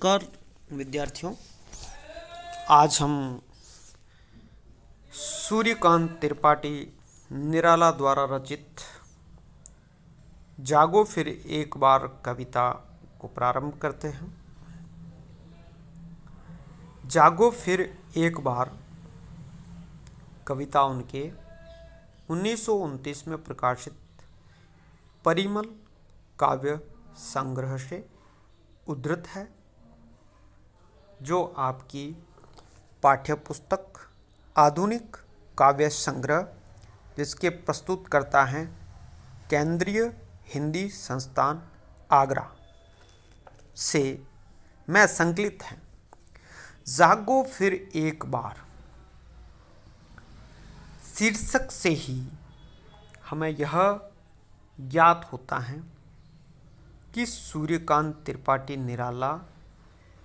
नमस्कार विद्यार्थियों। आज हम सूर्यकांत त्रिपाठी निराला द्वारा रचित जागो फिर एक बार कविता को प्रारंभ करते हैं। जागो फिर एक बार कविता उनके 1929 में प्रकाशित परिमल काव्य संग्रह से उद्धृत है, जो आपकी पाठ्यपुस्तक आधुनिक काव्य संग्रह जिसके प्रस्तुतकर्ता हैं केंद्रीय हिंदी संस्थान आगरा से मैं संकलित है। जागो फिर एक बार शीर्षक से ही हमें यह ज्ञात होता है कि सूर्यकांत त्रिपाठी निराला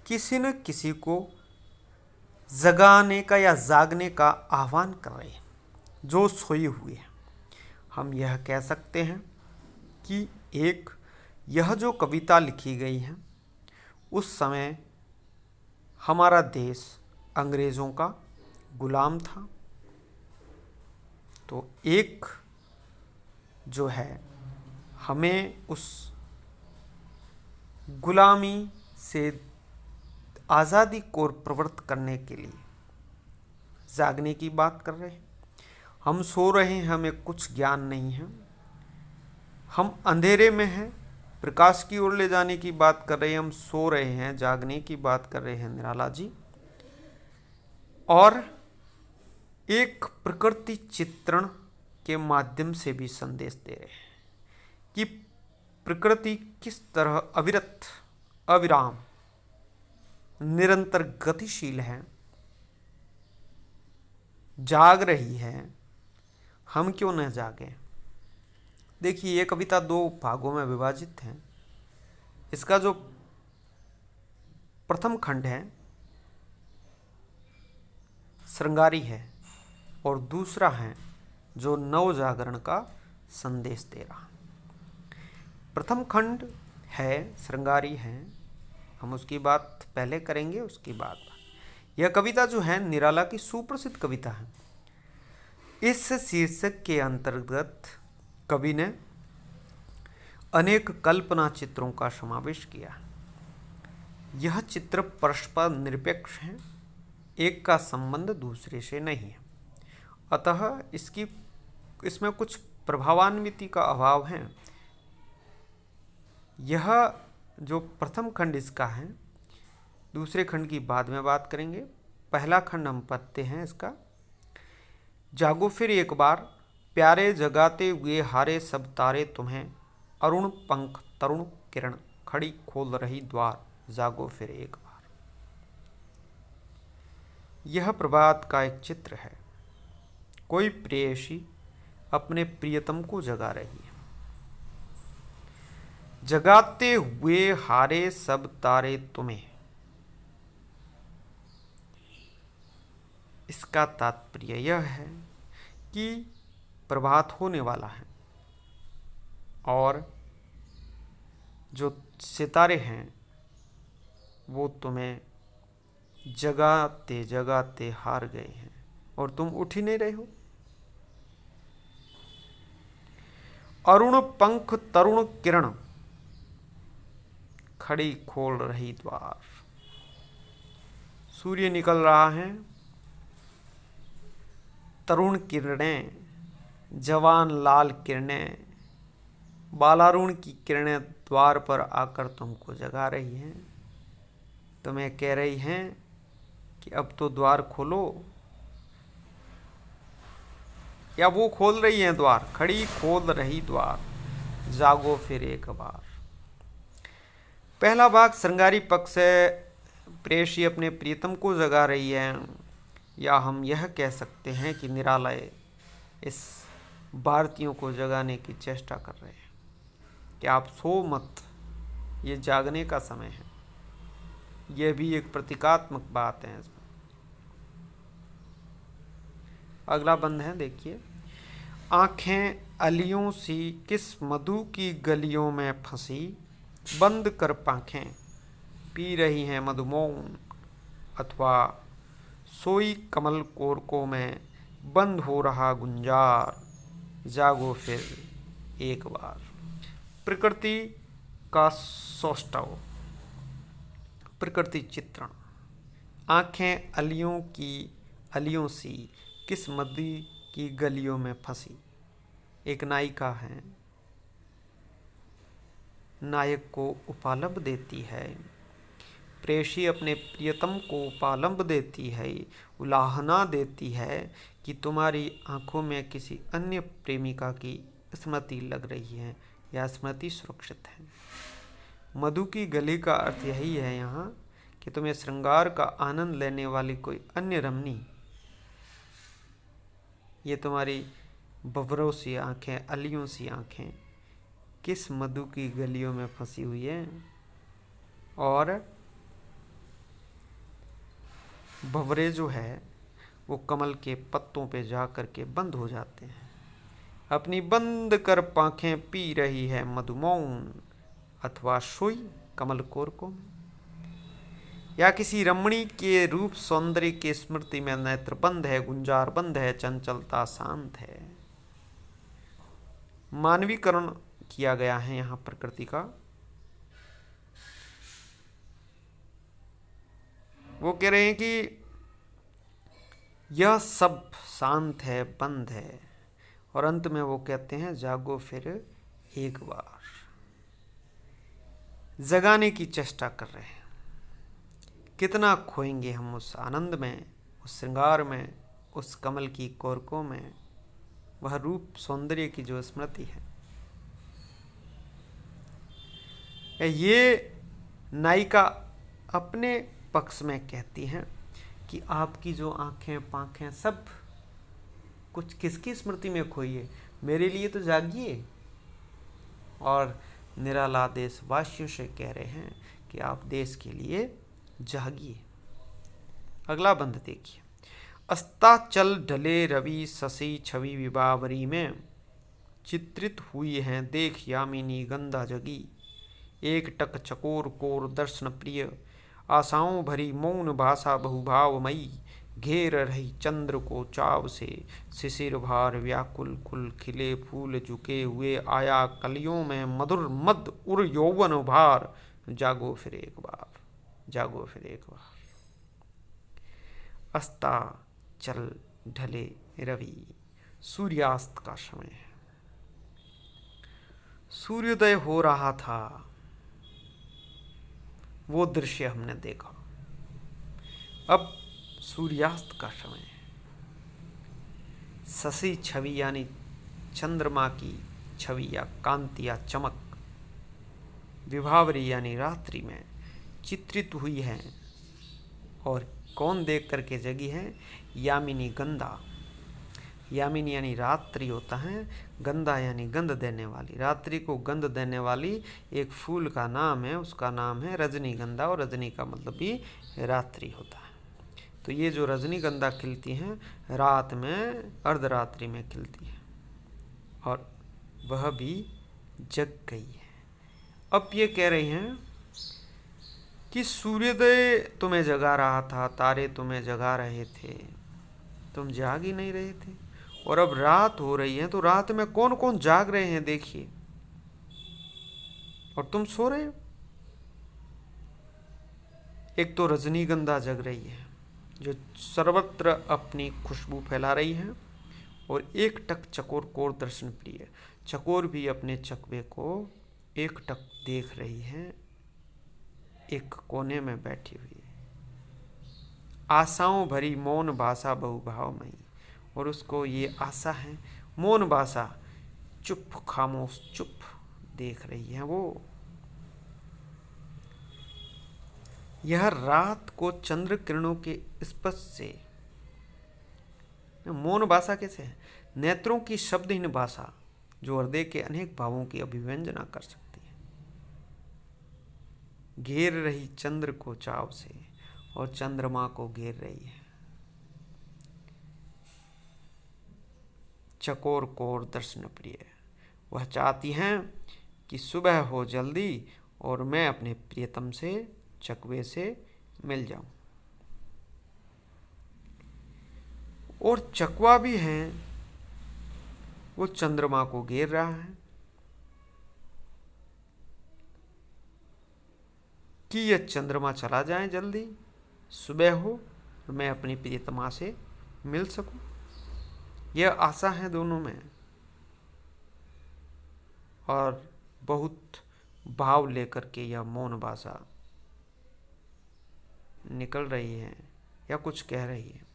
किसी न किसी को जगाने का या जागने का आह्वान कर रहे हैं जो सोए हुए हैं। हम यह कह सकते हैं कि यह जो कविता लिखी गई है उस समय हमारा देश अंग्रेज़ों का गुलाम था, तो एक जो है हमें उस गुलामी से आज़ादी को प्रवृत्त करने के लिए जागने की बात कर रहे हैं। हम सो रहे हैं, हमें कुछ ज्ञान नहीं है, हम अंधेरे में हैं, प्रकाश की ओर ले जाने की बात कर रहे हैं। हम सो रहे हैं, जागने की बात कर रहे हैं निराला जी। और एक प्रकृति चित्रण के माध्यम से भी संदेश दे रहे हैं कि प्रकृति किस तरह अविरत अविराम निरंतर गतिशील है, जाग रही है, हम क्यों न जागें। देखिए, ये कविता दो भागों में विभाजित है। इसका जो प्रथम खंड है श्रृंगारी है और दूसरा है जो नव जागरण का संदेश दे रहा। प्रथम खंड है श्रृंगारी है, हम उसकी बात पहले करेंगे, उसकी बाद। यह कविता जो है निराला की सुप्रसिद्ध कविता है। इस शीर्षक के अंतर्गत कवि ने अनेक कल्पना चित्रों का समावेश किया। यह चित्र परस्पर निरपेक्ष हैं, एक का संबंध दूसरे से नहीं है, अतः इसमें कुछ प्रभावान्विति का अभाव है। यह जो प्रथम खंड इसका है, दूसरे खंड की बाद में बात करेंगे। पहला खंड हम पढ़ते हैं इसका। जागो फिर एक बार, प्यारे जगाते हुए हारे सब तारे तुम्हें, अरुण पंख तरुण किरण, खड़ी खोल रही द्वार, जागो फिर एक बार। यह प्रभात का एक चित्र है। कोई प्रेयसी अपने प्रियतम को जगा रही है। जगाते हुए हारे सब तारे तुम्हें, इसका तात्पर्य यह है कि प्रभात होने वाला है और जो सितारे हैं वो तुम्हें जगाते जगाते हार गए हैं और तुम उठ ही नहीं रहे हो। अरुण पंख तरुण किरण, खड़ी खोल रही द्वार। सूर्य निकल रहा है, तरुण किरणें, जवान लाल किरणें, बालारुण की किरणें द्वार पर आकर तुमको जगा रही हैं। तुम्हें कह रही हैं कि अब तो द्वार खोलो, या वो खोल रही हैं द्वार, खड़ी खोल रही द्वार, जागो फिर एक बार। पहला भाग श्रृंगारी पक्ष से प्रेयसी अपने प्रियतम को जगा रही है, या हम यह कह सकते हैं कि निराला इस भारतीयों को जगाने की चेष्टा कर रहे हैं कि आप सो मत, ये जागने का समय है। यह भी एक प्रतीकात्मक बात है इसमें। अगला बंद है, देखिए। आंखें अलियों सी किस मधु की गलियों में फंसी, बंद कर पांखें पी रही हैं मधुमौन, अथवा सोई कमल कोरकों में बंद हो रहा गुंजार, जागो फिर एक बार। प्रकृति का सौष्ठव, प्रकृति चित्रण। आंखें अलियों सी किस मदी की गलियों में फंसी। एक नायिका है, नायक को उपालंब देती है, प्रेयसी अपने प्रियतम को उपालंब देती है, उलाहना देती है कि तुम्हारी आंखों में किसी अन्य प्रेमिका की स्मृति लग रही है या स्मृति सुरक्षित है। मधु की गली का अर्थ यही है यहाँ कि तुम्हें श्रृंगार का आनंद लेने वाली कोई अन्य रमणी, ये तुम्हारी बबरों सी आंखें, अलियों सी आंखें किस मधु की गलियों में फंसी हुई है, और भंवरे जो है वो कमल के पत्तों पे जा कर के बंद हो जाते हैं। अपनी बंद कर पांखें पी रही है मधुमौन, अथवा सोई कमल कोरकों में, या किसी रमणी के रूप सौंदर्य के स्मृति में नेत्र बंद है, गुंजार बंद है, चंचलता शांत है। मानवीकरण किया गया है यहाँ प्रकृति का। वो कह रहे हैं कि यह सब शांत है, बंद है, और अंत में वो कहते हैं जागो फिर एक बार। जगाने की चेष्टा कर रहे हैं। कितना खोएंगे हम उस आनंद में, उस श्रृंगार में, उस कमल की कोरकों में, वह रूप सौंदर्य की जो स्मृति है। ये नायिका अपने पक्ष में कहती हैं कि आपकी जो आंखें पांखें सब कुछ किसकी स्मृति में खोई है, मेरे लिए तो जागिए। और निराला देशवासियों से कह रहे हैं कि आप देश के लिए जागिए। अगला बंद देखिए। अस्ताचल ढले रवि शशि छवि विभावरी में, चित्रित हुई हैं देख यामिनी गंधा जगी। एक टक चकोर कोर दर्शन प्रिय, आशाओं भरी मौन भाषा बहुभावमयी। घेर रही चंद्र को चाव से, शिशिर भार व्याकुल कुल खिले फूल झुके हुए। आया कलियों में मधुर मद उर यौवन भार, जागो फिर एक बार, जागो फिर एक बार। अस्ता चल ढले रवि, सूर्यास्त का समय है। सूर्योदय हो रहा था, वो दृश्य हमने देखा। अब सूर्यास्त का समय है। शशि छवि यानी चंद्रमा की छवि या कांति या चमक, विभावरी यानी रात्रि में चित्रित हुई है। और कौन देख करके जगी है? यामिनी गंधा। यामिनी यानी रात्रि होता है, गंधा यानी गंध देने वाली। रात्रि को गंध देने वाली एक फूल का नाम है, उसका नाम है रजनीगंधा, और रजनी का मतलब भी रात्रि होता है। तो ये जो रजनीगंधा खिलती हैं रात में, अर्धरात्रि में खिलती है, और वह भी जग गई है। अब ये कह रही हैं कि सूर्योदय तुम्हें जगा रहा था, तारे तुम्हें जगा रहे थे, तुम जाग ही नहीं रहे थे। और अब रात हो रही है, तो रात में कौन कौन जाग रहे हैं देखिए, और तुम सो रहे हो। एक तो रजनीगंधा जग रही है जो सर्वत्र अपनी खुशबू फैला रही है, और एक टक चकोर कोर दर्शन प्रिय, चकोर भी अपने चकवे को एक टक देख रही है, एक कोने में बैठी हुई है। आशाओं भरी मौन भाषा बहुभावमयी, और उसको ये आशा है, मौन भाषा, चुप खामोश चुप देख रही है वो। यह रात को चंद्र किरणों के स्पर्श से, मौन भाषा कैसे है? नेत्रों की शब्दहीन भाषा जो हृदय के अनेक भावों की अभिव्यंजना कर सकती है। घेर रही चंद्र को चाव से, और चंद्रमा को घेर रही है। चकोर कोर दर्शन प्रिय, वह चाहती हैं कि सुबह हो जल्दी और मैं अपने प्रियतम से चकवे से मिल जाऊं। और चकवा भी है, वो चंद्रमा को घेर रहा है कि यह चंद्रमा चला जाए, जल्दी सुबह हो और मैं अपनी प्रियतमा से मिल सकूं। यह आशा है दोनों में, और बहुत भाव लेकर के यह मौन भाषा निकल रही है या कुछ कह रही है।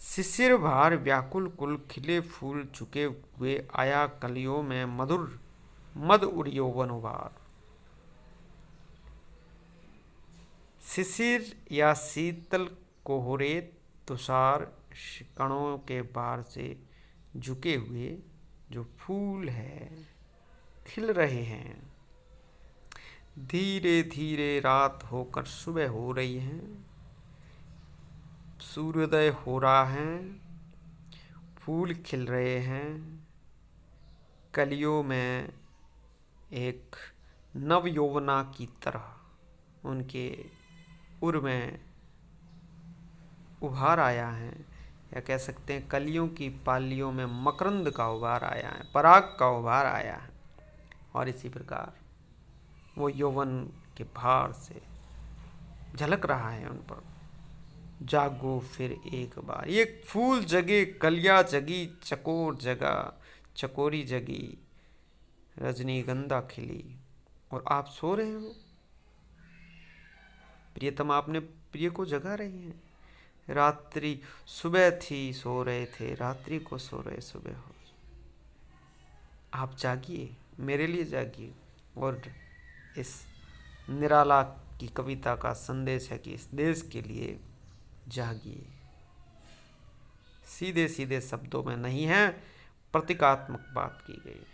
शिशिर भार व्याकुल कुल खिले फूल चुके हुए आया कलियों में मधुर मद उड़ियो वनोभार। शिशिर या शीतल कोहरे तुषार कणों के भार से झुके हुए जो फूल है खिल रहे हैं। धीरे धीरे रात होकर सुबह हो रही है, सूर्योदय हो रहा है, फूल खिल रहे हैं, कलियों में एक नव यौवना की तरह उनके उर में उभार आया है, या कह सकते हैं कलियों की पालियों में मकरंद का उभार आया है, पराग का उभार आया है। और इसी प्रकार वो यौवन के भार से झलक रहा है उन पर। जागो फिर एक बार, ये फूल जगे, कलियां जगी, चकोर जगा, चकोरी जगी, रजनीगंधा खिली, और आप सो रहे हो। प्रियतमा अपने प्रिय को जगा रही है। रात्रि सुबह थी, सो रहे थे, रात्रि को सो रहे, सुबह हो। आप जागिए, मेरे लिए जागिए। और इस निराला की कविता का संदेश है कि इस देश के लिए जागिए। सीधे सीधे शब्दों में नहीं है, प्रतीकात्मक बात की गई है।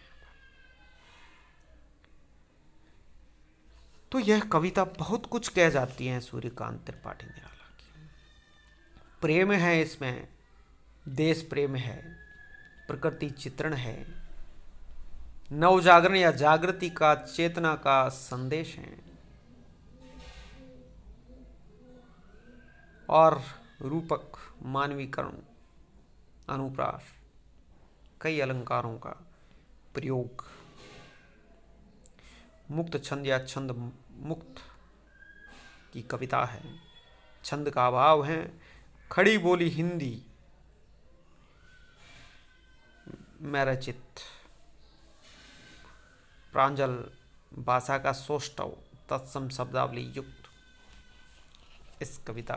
तो यह कविता बहुत कुछ कह जाती है सूर्यकांत त्रिपाठी निराला की। प्रेम है इसमें, देश प्रेम है, प्रकृति चित्रण है, नवजागरण या जागृति का, चेतना का संदेश है, और रूपक, मानवीकरण, अनुप्रास, कई अलंकारों का प्रयोग, मुक्त छंद या छंद मुक्त की कविता है। छंद का अभाव है, खड़ी बोली हिंदी में रचित प्रांजल भाषा का सौष्ठव तत्सम शब्दावली युक्त इस कविता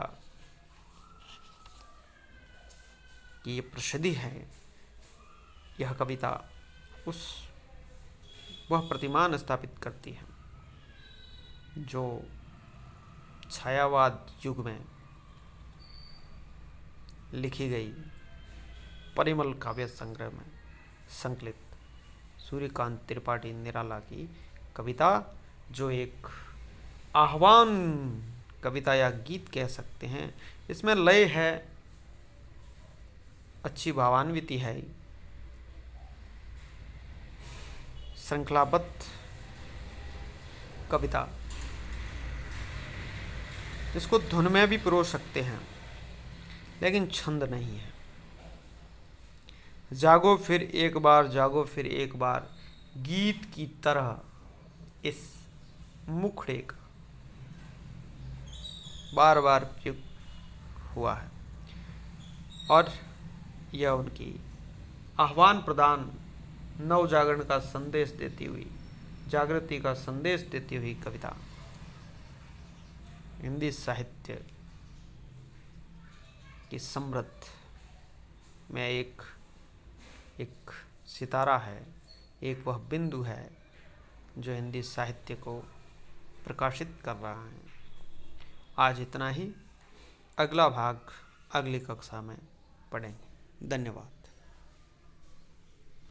की ये प्रसिद्धि है। यह कविता वह प्रतिमान स्थापित करती है जो छायावाद युग में लिखी गई परिमल काव्य संग्रह में संकलित सूर्यकांत त्रिपाठी निराला की कविता, जो एक आह्वान कविता या गीत कह सकते हैं। इसमें लय है, अच्छी भावान्विति है, श्रृंखलाबद्ध कविता, इसको धुन में भी पिरो सकते हैं, लेकिन छंद नहीं है। जागो फिर एक बार, जागो फिर एक बार, गीत की तरह इस मुखड़े का बार बार प्रयोग हुआ है। और यह उनकी आह्वान प्रदान, नव जागरण का संदेश देती हुई, जागृति का संदेश देती हुई कविता हिंदी साहित्य की समृद्ध में एक सितारा है, एक वह बिंदु है जो हिंदी साहित्य को प्रकाशित कर रहा है। आज इतना ही, अगला भाग अगली कक्षा में पढ़ेंगे। धन्यवाद।